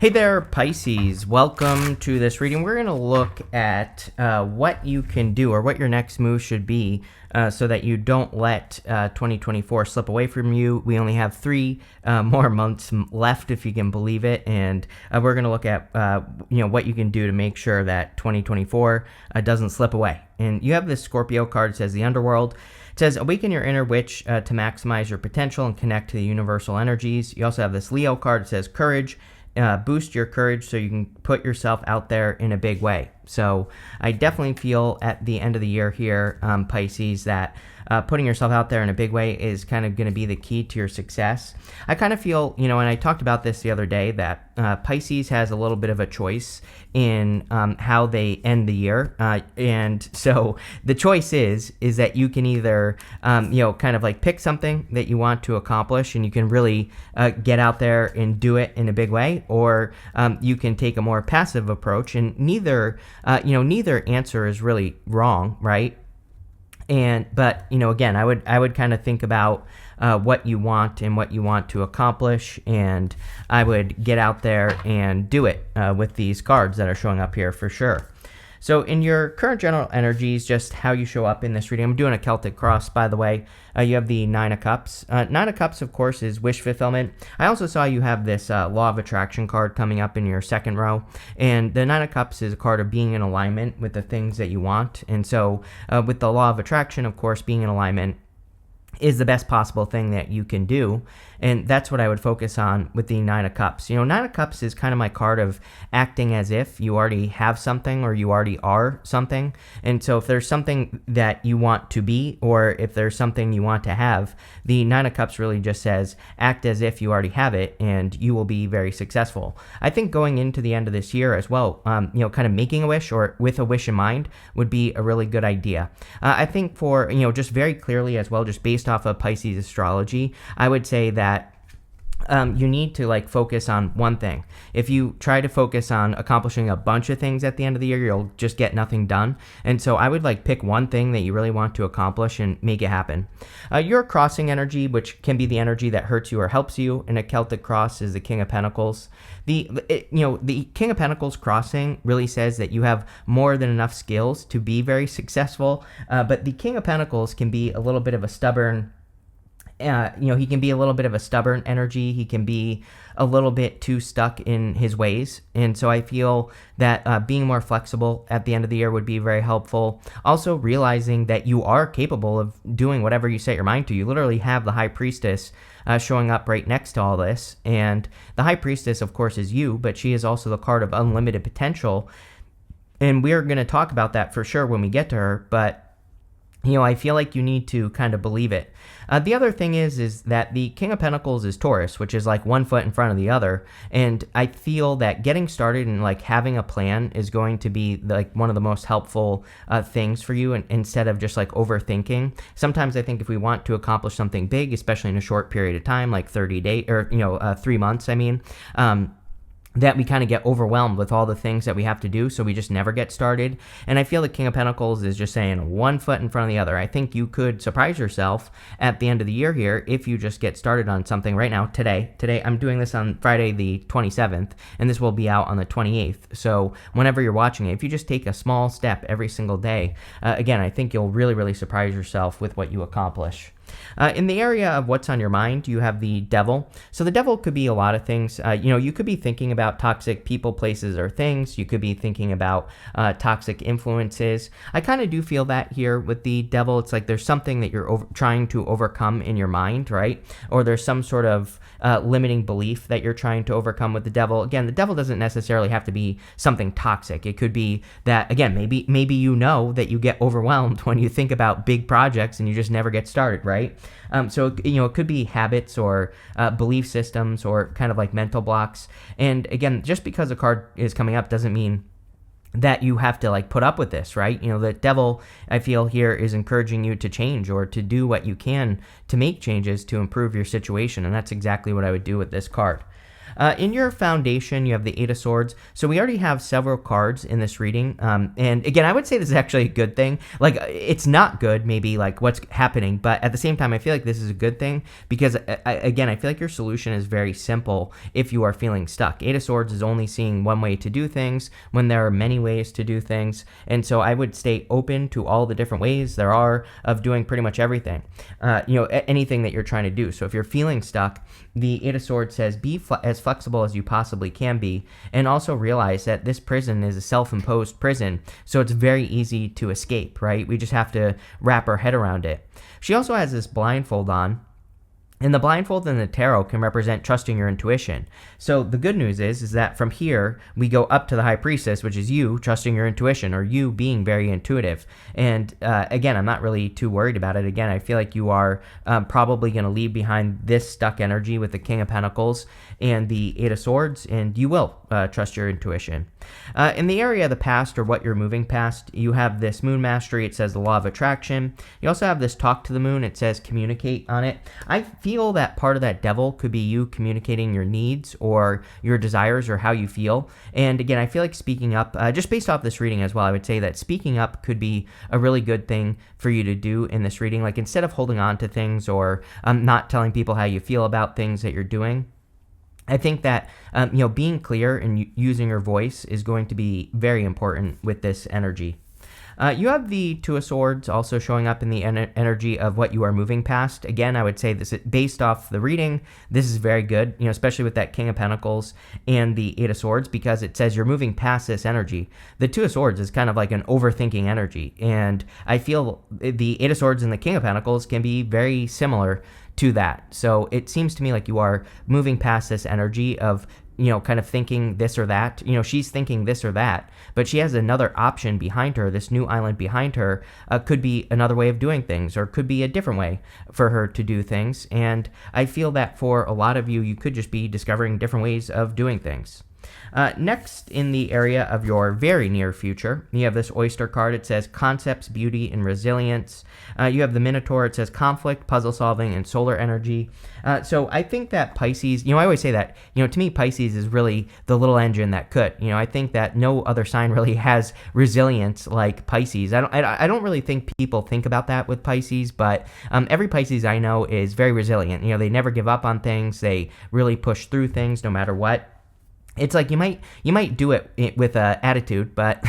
Hey there, Pisces. Welcome to this reading. We're going to look at what you can do or what your next move should be so that you don't let 2024 slip away from you. We only have 3 more months left, if you can believe it, and we're going to look at what you can do to make sure that 2024 doesn't slip away. And you have this Scorpio card that says the underworld. It says, awaken your inner witch to maximize your potential and connect to the universal energies. You also have this Leo card that says courage. Boost your courage so you can put yourself out there in a big way. So I definitely feel at the end of the year here, Pisces, that putting yourself out there in a big way is kind of going to be the key to your success. I kind of feel, and I talked about this the other day, that Pisces has a little bit of a choice in how they end the year. And so the choice is that you can either, kind of like pick something that you want to accomplish and you can really get out there and do it in a big way, or you can take a more passive approach, and neither answer is really wrong, right? But again, I would kind of think about what you want and what you want to accomplish, and I would get out there and do it with these cards that are showing up here for sure. So in your current general energies, just how you show up in this reading, I'm doing a Celtic cross, by the way. You have the 9 of Cups. 9 of Cups, of course, is wish fulfillment. I also saw you have this Law of Attraction card coming up in your second row. And the 9 of Cups is a card of being in alignment with the things that you want. And so with the Law of Attraction, of course, being in alignment is the best possible thing that you can do. And that's what I would focus on with the 9 of Cups. 9 of Cups is kind of my card of acting as if you already have something or you already are something. And so if there's something that you want to be, or if there's something you want to have, the 9 of Cups really just says act as if you already have it and you will be very successful. I think going into the end of this year as well, kind of making a wish or with a wish in mind would be a really good idea. I think for, just very clearly as well, just based off of Pisces astrology, I would say that you need to focus on one thing. If you try to focus on accomplishing a bunch of things at the end of the year, you'll just get nothing done. And so I would pick one thing that you really want to accomplish and make it happen. Your crossing energy, which can be the energy that hurts you or helps you in a Celtic cross, is the King of Pentacles. The King of Pentacles crossing really says that you have more than enough skills to be very successful. But the King of Pentacles can be a little bit of a stubborn he can be a little bit of a stubborn energy. He can be a little bit too stuck in his ways. And so I feel that being more flexible at the end of the year would be very helpful. Also realizing that you are capable of doing whatever you set your mind to. You literally have the High Priestess showing up right next to all this. And the High Priestess, of course, is you, but she is also the card of unlimited potential. And we're going to talk about that for sure when we get to her. But I feel like you need to kind of believe it. The other thing is that the King of Pentacles is Taurus, which is one foot in front of the other. And I feel that getting started and having a plan is going to be one of the most helpful things for you, and instead of just overthinking. Sometimes I think if we want to accomplish something big, especially in a short period of time, 30 days or 3 months, that we kind of get overwhelmed with all the things that we have to do, so we just never get started. And I feel the King of Pentacles is just saying one foot in front of the other. I think you could surprise yourself at the end of the year here if you just get started on something right now, today. I'm doing this on Friday the 27th, and this will be out on the 28th. So whenever you're watching it, if you just take a small step every single day, again, I think you'll really, really surprise yourself with what you accomplish. In the area of what's on your mind, you have the Devil. So the Devil could be a lot of things. You could be thinking about toxic people, places, or things. You could be thinking about toxic influences. I kind of do feel that here with the Devil. It's there's something that you're trying to overcome in your mind, right? Or there's some sort of limiting belief that you're trying to overcome with the Devil. Again, the Devil doesn't necessarily have to be something toxic. It could be that, again, maybe that you get overwhelmed when you think about big projects and you just never get started, right? So it could be habits or belief systems or kind of mental blocks. And again, just because a card is coming up doesn't mean that you have to put up with this, right? The Devil, I feel here, is encouraging you to change or to do what you can to make changes to improve your situation. And that's exactly what I would do with this card. In your foundation, you have the Eight of Swords. So we already have several cards in this reading. And again, I would say this is actually a good thing. Like, it's not good, maybe, like what's happening, but at the same time, I feel like this is a good thing because, again, I feel like your solution is very simple if you are feeling stuck. Eight of Swords is only seeing one way to do things when there are many ways to do things. And so I would stay open to all the different ways there are of doing pretty much everything, anything that you're trying to do. So if you're feeling stuck, the Eight of Swords says be as flexible as you possibly can be, and also realize that this prison is a self-imposed prison, so it's very easy to escape, right? We just have to wrap our head around it. She also has this blindfold on, and the blindfold in the tarot can represent trusting your intuition. So the good news is that from here, we go up to the High Priestess, which is you trusting your intuition, or you being very intuitive. And again, I'm not really too worried about it. Again, I feel like you are probably going to leave behind this stuck energy with the King of Pentacles and the Eight of Swords, and you will trust your intuition. In the area of the past, or what you're moving past, you have this Moon Mastery. It says the Law of Attraction. You also have this Talk to the Moon. It says communicate on it. I feel that part of that devil could be you communicating your needs or your desires or how you feel. And again, I feel like speaking up, just based off this reading as well, I would say that speaking up could be a really good thing for you to do in this reading. Like, instead of holding on to things or not telling people how you feel about things that you're doing, I think that, being clear and using your voice is going to be very important with this energy. You have the Two of Swords also showing up in the energy of what you are moving past. Again, I would say this, based off the reading, this is very good, especially with that King of Pentacles and the Eight of Swords, because it says you're moving past this energy. The Two of Swords is kind of like an overthinking energy, and I feel the Eight of Swords and the King of Pentacles can be very similar to that. So it seems to me like you are moving past this energy of kind of thinking this or that. She's thinking this or that, but she has another option behind her. This new island behind her could be another way of doing things, or could be a different way for her to do things. And I feel that for a lot of you, you could just be discovering different ways of doing things. Next, in the area of your very near future, you have this Oyster card. It says concepts, beauty, and resilience. You have the Minotaur. It says conflict, puzzle solving, and solar energy. So I think that Pisces, I always say that, to me, Pisces is really the little engine that could. I think that no other sign really has resilience like Pisces. I don't really think people think about that with Pisces, but every Pisces I know is very resilient. They never give up on things. They really push through things no matter what. It's like you might do it with an attitude, but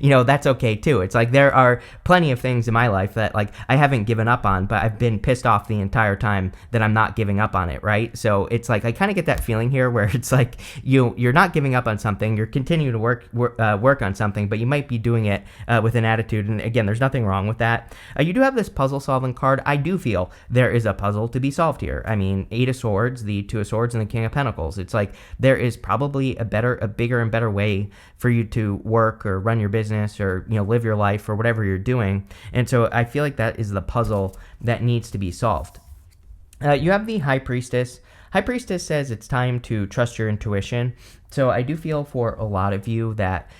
that's okay too. It's like there are plenty of things in my life that, like, I haven't given up on, but I've been pissed off the entire time that I'm not giving up on it, right? So it's like I kind of get that feeling here where it's like you're not giving up on something, you're continuing to work on something, but you might be doing it with an attitude. And again, there's nothing wrong with that. You do have this puzzle solving card. I do feel there is a puzzle to be solved here. I mean, Eight of Swords, the Two of Swords, and the King of Pentacles. It's like there is probably a bigger and better way for you to work or run your business or live your life or whatever you're doing. And so I feel like that is the puzzle that needs to be solved. You have the High Priestess. High Priestess says it's time to trust your intuition. So I do feel for a lot of you that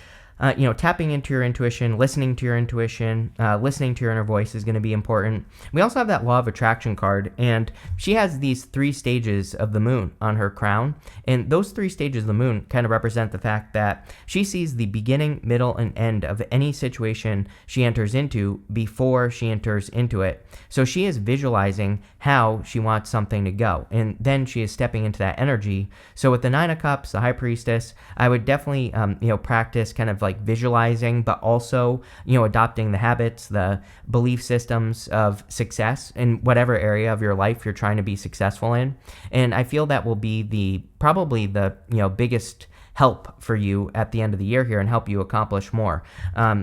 tapping into your intuition, listening to your intuition, listening to your inner voice is going to be important. We also have that Law of Attraction card, and she has these 3 stages of the moon on her crown. And those 3 stages of the moon kind of represent the fact that she sees the beginning, middle, and end of any situation she enters into before she enters into it. So she is visualizing how she wants something to go, and then she is stepping into that energy. So with the Nine of Cups, the High Priestess, I would definitely practice kind of like visualizing, but also adopting the habits, the belief systems of success in whatever area of your life you're trying to be successful in. And I feel that will be probably the biggest help for you at the end of the year here and help you accomplish more.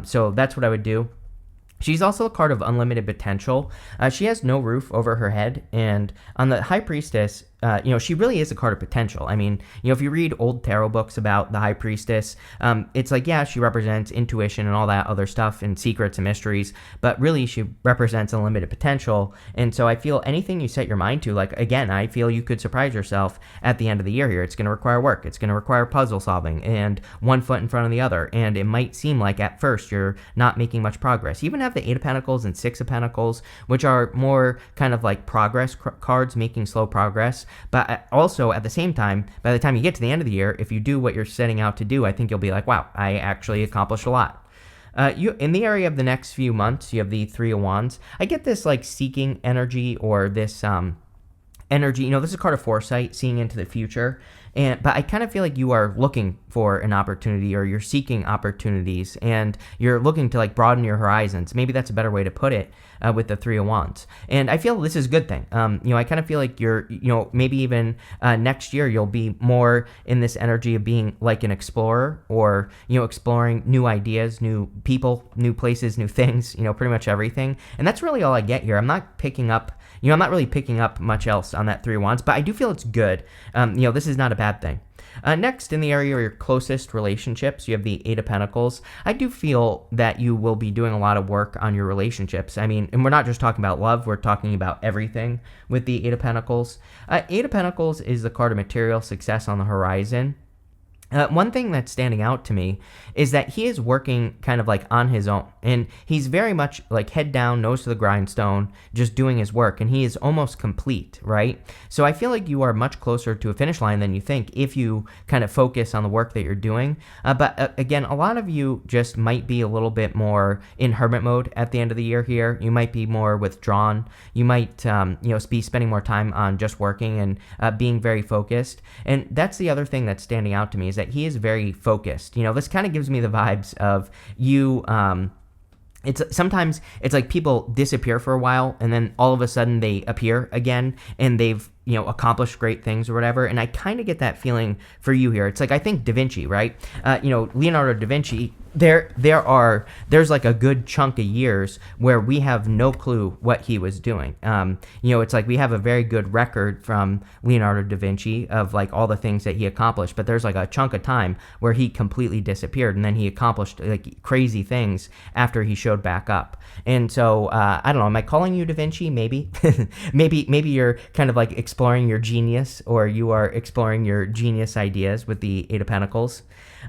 So that's what I would do. She's also a card of unlimited potential. She has no roof over her head, and on the High Priestess, she really is a card of potential. I mean, if you read old tarot books about the High Priestess, it's like, yeah, she represents intuition and all that other stuff and secrets and mysteries, but really she represents unlimited potential. And so I feel anything you set your mind to, like, again, I feel you could surprise yourself at the end of the year here. It's going to require work. It's going to require puzzle solving and one foot in front of the other. And it might seem like at first you're not making much progress. You even have the Eight of Pentacles and Six of Pentacles, which are more kind of like progress cards, making slow progress. But also at the same time, by the time you get to the end of the year, if you do what you're setting out to do, I think you'll be like, wow, I actually accomplished a lot. You in the area of the next few months, you have the Three of Wands. I get this like seeking energy, or this energy. This is a card of foresight, seeing into the future. But I kind of feel like you are looking for an opportunity, or you're seeking opportunities, and you're looking to like broaden your horizons. Maybe that's a better way to put it, with the Three of Wands. And I feel this is a good thing. I kind of feel like you're, maybe even next year you'll be more in this energy of being like an explorer, or, exploring new ideas, new people, new places, new things, pretty much everything. And that's really all I get here. I'm not picking up, I'm not really picking up much else on that Three of Wands, but I do feel it's good. This is not a bad thing. Next, in the area of your closest relationships, you have the Eight of Pentacles. I do feel that you will be doing a lot of work on your relationships. I mean, and we're not just talking about love, we're talking about everything with the Eight of Pentacles. Eight of Pentacles is the card of material success on the horizon. One thing that's standing out to me is that he is working kind of like on his own, and he's very much like head down, nose to the grindstone, just doing his work, and he is almost complete, right? So I feel like you are much closer to a finish line than you think if you kind of focus on the work that you're doing. But again, a lot of you just might be a little bit more in hermit mode at the end of the year here. You might be more withdrawn. You might, be spending more time on just working and being very focused. And that's the other thing that's standing out to me, is that he is very focused. This kind of gives me the vibes of you. Sometimes it's like people disappear for a while, and then all of a sudden they appear again, and they've accomplished great things or whatever. And I kind of get that feeling for you here. It's like, I think Da Vinci, right? Leonardo da Vinci. There's like a good chunk of years where we have no clue what he was doing. It's like we have a very good record from Leonardo da Vinci of like all the things that he accomplished, but there's like a chunk of time where he completely disappeared, and then he accomplished like crazy things after he showed back up. And so I don't know, am I calling you Da Vinci? Maybe. maybe you're kind of like exploring your genius, or you are exploring your genius ideas with the Eight of Pentacles.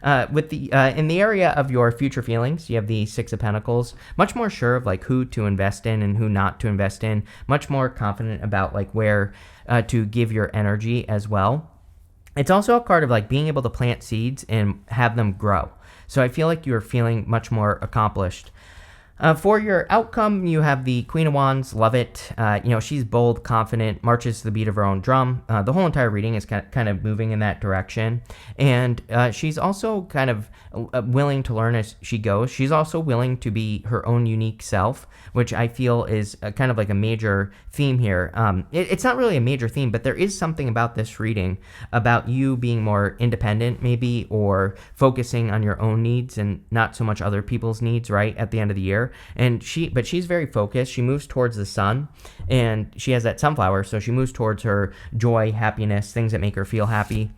In the area of your future feelings, you have the Six of Pentacles. Much more sure of like who to invest in and who not to invest in. Much more confident about like where to give your energy as well. It's also a card of like being able to plant seeds and have them grow. So I feel like you're feeling much more accomplished. For your outcome, you have the Queen of Wands. Love it. She's bold, confident, marches to the beat of her own drum. The whole entire reading is kind of moving in that direction. And she's also kind of willing to learn as she goes. She's also willing to be her own unique self, which I feel is kind of like a major theme here. It's not really a major theme, but there is something about this reading about you being more independent, maybe, or focusing on your own needs and not so much other people's needs, right, at the end of the year. And she's very focused. She moves towards the sun, and she has that sunflower, so she moves towards her joy, happiness, things that make her feel happy.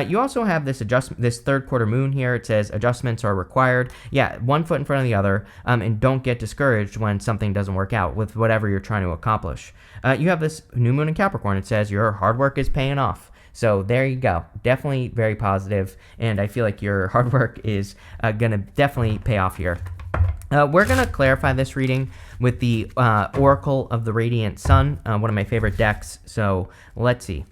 You also have this third quarter moon here. It says adjustments are required. Yeah, one foot in front of the other, and don't get discouraged when something doesn't work out with whatever you're trying to accomplish. You have this new moon in Capricorn. It says your hard work is paying off. So there you go. Definitely very positive, and I feel like your hard work is going to definitely pay off here. We're going to clarify this reading with the Oracle of the Radiant Sun, one of my favorite decks. So let's see.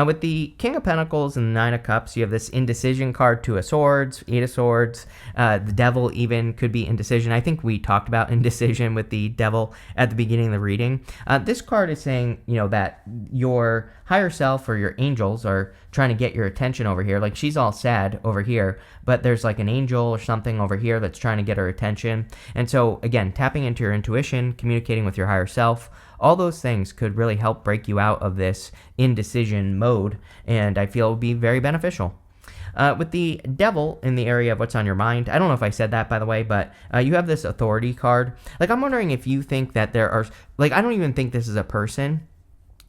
With the King of Pentacles and the Nine of Cups, you have this indecision card, Two of Swords, Eight of Swords. The Devil even could be indecision. I think we talked about indecision with the Devil at the beginning of the reading. This card is saying, that your higher self or your angels are trying to get your attention over here. Like, she's all sad over here, but there's like an angel or something over here that's trying to get her attention. And so, again, tapping into your intuition, communicating with your higher self, all those things could really help break you out of this indecision mode, and I feel it would be very beneficial. With the Devil in the area of what's on your mind, I don't know if I said that, by the way, but you have this authority card. Like, I'm wondering if you think that there are, like, I don't even think this is a person.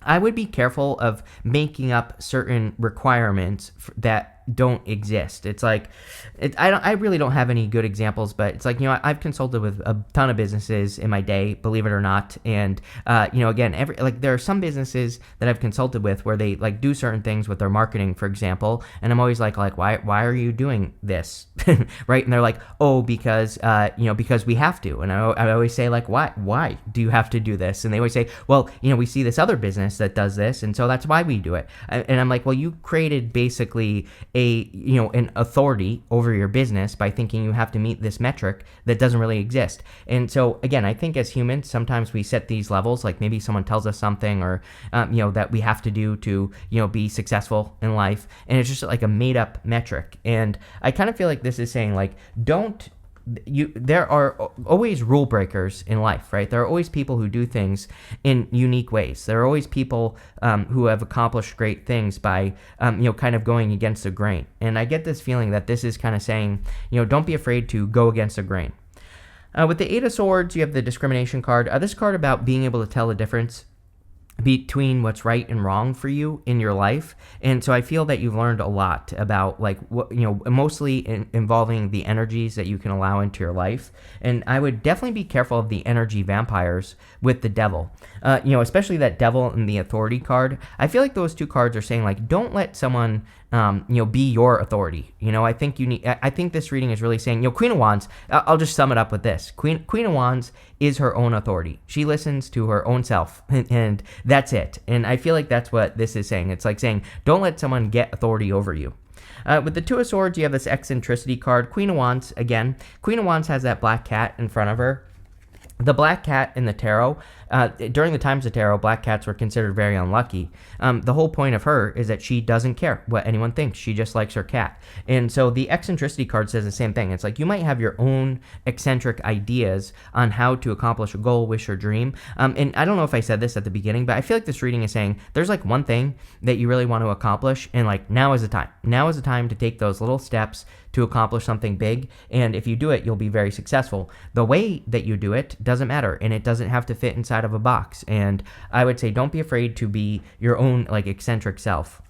I would be careful of making up certain requirements that don't exist. It's like, I really don't have any good examples, but it's like, I've consulted with a ton of businesses in my day, believe it or not. And, again, there are some businesses that I've consulted with where they like do certain things with their marketing, for example. And I'm always like, why are you doing this? right? And they're like, oh, because we have to. And I always say, like, why do you have to do this? And they always say, well, we see this other business that does this, and so that's why we do it. And I'm like, well, you created basically an authority over your business by thinking you have to meet this metric that doesn't really exist. And so again, I think as humans, sometimes we set these levels, like maybe someone tells us something, or that we have to do to be successful in life, and it's just like a made up metric. And I kind of feel like this is saying, like, there are always rule breakers in life, right? There are always people who do things in unique ways. There are always people who have accomplished great things by kind of going against the grain. And I get this feeling that this is kind of saying, don't be afraid to go against the grain. With the Eight of Swords, you have the discrimination card. This card about being able to tell the difference between what's right and wrong for you in your life. And so I feel that you've learned a lot about, like, what, mostly involving the energies that you can allow into your life. And I would definitely be careful of the energy vampires with the devil, especially that devil and the authority card. I feel like those two cards are saying, like, don't let someone be your authority. I think this reading is really saying, Queen of Wands, I'll just sum it up with this. Queen of Wands is her own authority. She listens to her own self, and that's it. And I feel like that's what this is saying. It's like saying, don't let someone get authority over you. With the Two of Swords, you have this eccentricity card. Queen of Wands, again, Queen of Wands has that black cat in front of her. The black cat in the tarot, during the times of tarot, black cats were considered very unlucky. The whole point of her is that she doesn't care what anyone thinks. She just likes her cat. And so the eccentricity card says the same thing. It's like you might have your own eccentric ideas on how to accomplish a goal, wish, or dream. And I don't know if I said this at the beginning, but I feel like this reading is saying there's like one thing that you really want to accomplish, and like now is the time. Now is the time to take those little steps to accomplish something big, and if you do it, you'll be very successful. The way that you do it doesn't matter, and it doesn't have to fit inside of a box. And I would say don't be afraid to be your own, like, eccentric self.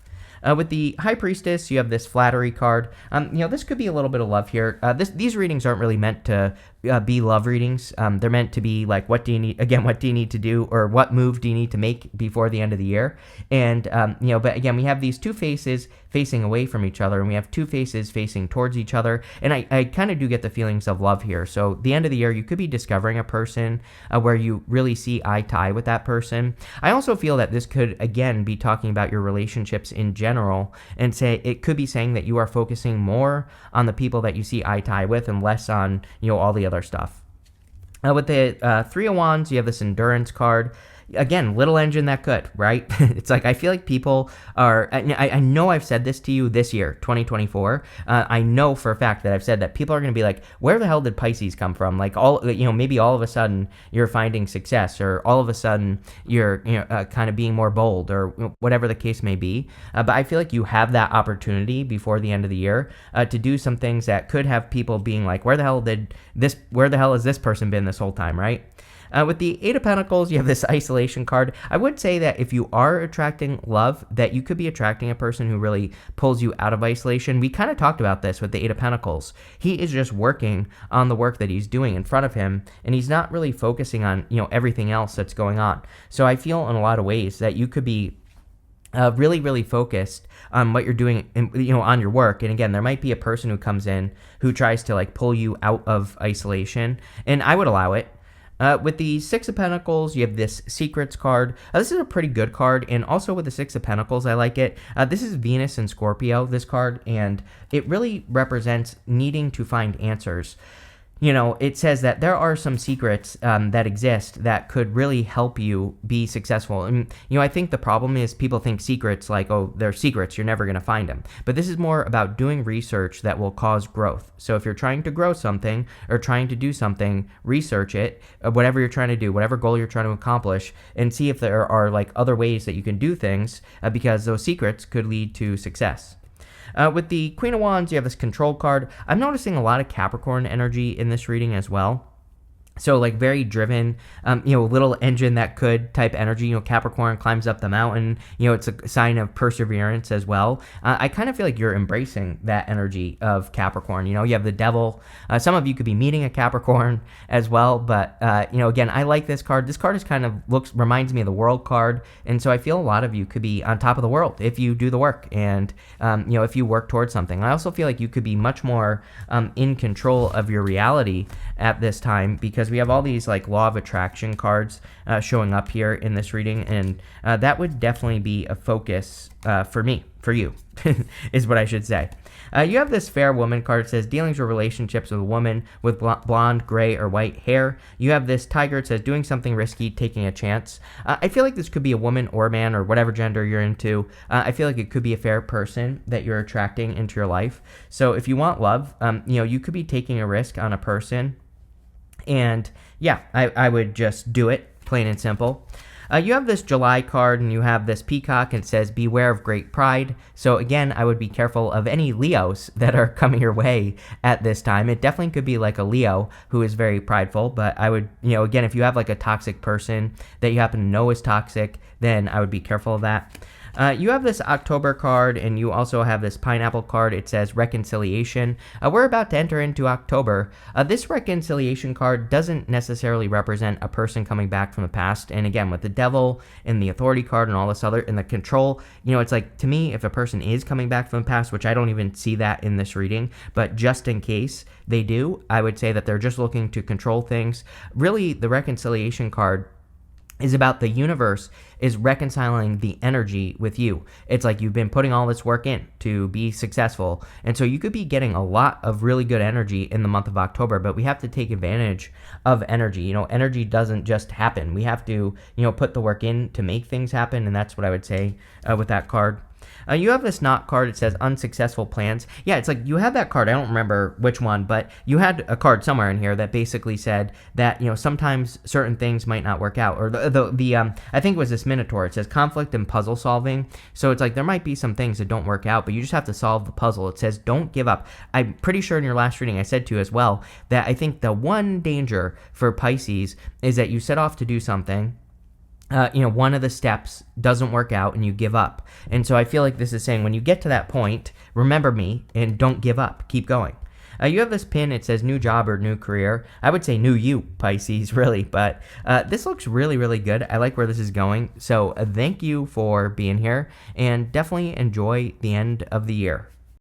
With the High Priestess, you have this flattery card. This could be a little bit of love here. These readings aren't really meant to be love readings. They're meant to be like, what do you need to do, or what move do you need to make before the end of the year? And, but again, we have these two faces facing away from each other, and we have two faces facing towards each other. And I kind of do get the feelings of love here. So the end of the year, you could be discovering a person where you really see eye to eye with that person. I also feel that this could, again, be talking about your relationships in general, and it could be saying that you are focusing more on the people that you see eye to eye with and less on, all the other stuff. With the Three of Wands, you have this endurance card. Again, little engine that could, right? It's like, I feel like people are, I know I've said this to you this year, 2024. I know for a fact that I've said that people are going to be like, where the hell did Pisces come from? Like, maybe all of a sudden you're finding success, or all of a sudden you're, kind of being more bold, or whatever the case may be. But I feel like you have that opportunity before the end of the year to do some things that could have people being like, where the hell has this person been this whole time, right? With the Eight of Pentacles, you have this isolation card. I would say that if you are attracting love, that you could be attracting a person who really pulls you out of isolation. We kind of talked about this with the Eight of Pentacles. He is just working on the work that he's doing in front of him, and he's not really focusing on, everything else that's going on. So I feel in a lot of ways that you could be really, really focused on what you're doing, on your work. And again, there might be a person who comes in who tries to, like, pull you out of isolation, and I would allow it. With the Six of Pentacles, you have this Secrets card. This is a pretty good card, and also with the Six of Pentacles, I like it. This is Venus and Scorpio, this card, and it really represents needing to find answers. It says that there are some secrets that exist that could really help you be successful. And, I think the problem is people think secrets like, oh, they're secrets, you're never going to find them. But this is more about doing research that will cause growth. So if you're trying to grow something or trying to do something, research it, whatever you're trying to do, whatever goal you're trying to accomplish, and see if there are, like, other ways that you can do things, because those secrets could lead to success. With the Queen of Wands, you have this Control card. I'm noticing a lot of Capricorn energy in this reading as well. So like very driven, little engine that could type energy. Capricorn climbs up the mountain. It's a sign of perseverance as well. I kind of feel like you're embracing that energy of Capricorn. You have the devil. Some of you could be meeting a Capricorn as well. But again, I like this card. This card is reminds me of the World card, and so I feel a lot of you could be on top of the world if you do the work and if you work towards something. I also feel like you could be much more in control of your reality at this time, because we have all these like law of attraction cards showing up here in this reading, and that would definitely be a focus for you, is what I should say. You have this fair woman card. It says dealings or relationships with a woman with blonde, gray, or white hair. You have this tiger. It says doing something risky, taking a chance. I feel like this could be a woman or a man or whatever gender you're into. I feel like it could be a fair person that you're attracting into your life. So if you want love, you could be taking a risk on a person. And yeah, I would just do it, plain and simple. You have this July card, and you have this peacock, and it says beware of great pride. So again, I would be careful of any Leos that are coming your way at this time. It definitely could be like a Leo who is very prideful, but I would, again, if you have like a toxic person that you happen to know is toxic, then I would be careful of that. You have this October card, and you also have this pineapple card. It says reconciliation. We're about to enter into October. This reconciliation card doesn't necessarily represent a person coming back from the past. And again, with the devil and the authority card and all this other, and the control, it's like, to me, if a person is coming back from the past, which I don't even see that in this reading, but just in case they do, I would say that they're just looking to control things. Really, the reconciliation card is about the universe is reconciling the energy with you. It's like you've been putting all this work in to be successful. And so you could be getting a lot of really good energy in the month of October, but we have to take advantage of energy. Energy doesn't just happen. We have to, put the work in to make things happen. And that's what I would say with that card. You have this knot card. It says unsuccessful plans. Yeah, it's like you had that card. I don't remember which one, but you had a card somewhere in here that basically said that, sometimes certain things might not work out. Or I think it was this Minotaur. It says conflict and puzzle solving. So it's like there might be some things that don't work out, but you just have to solve the puzzle. It says don't give up. I'm pretty sure in your last reading I said to you as well that I think the one danger for Pisces is that you set off to do something. One of the steps doesn't work out and you give up. And so I feel like this is saying when you get to that point, remember me and don't give up. Keep going. You have this pin. It says new job or new career. I would say new you, Pisces, really. But this looks really, really good. I like where this is going. So thank you for being here, and definitely enjoy the end of the year.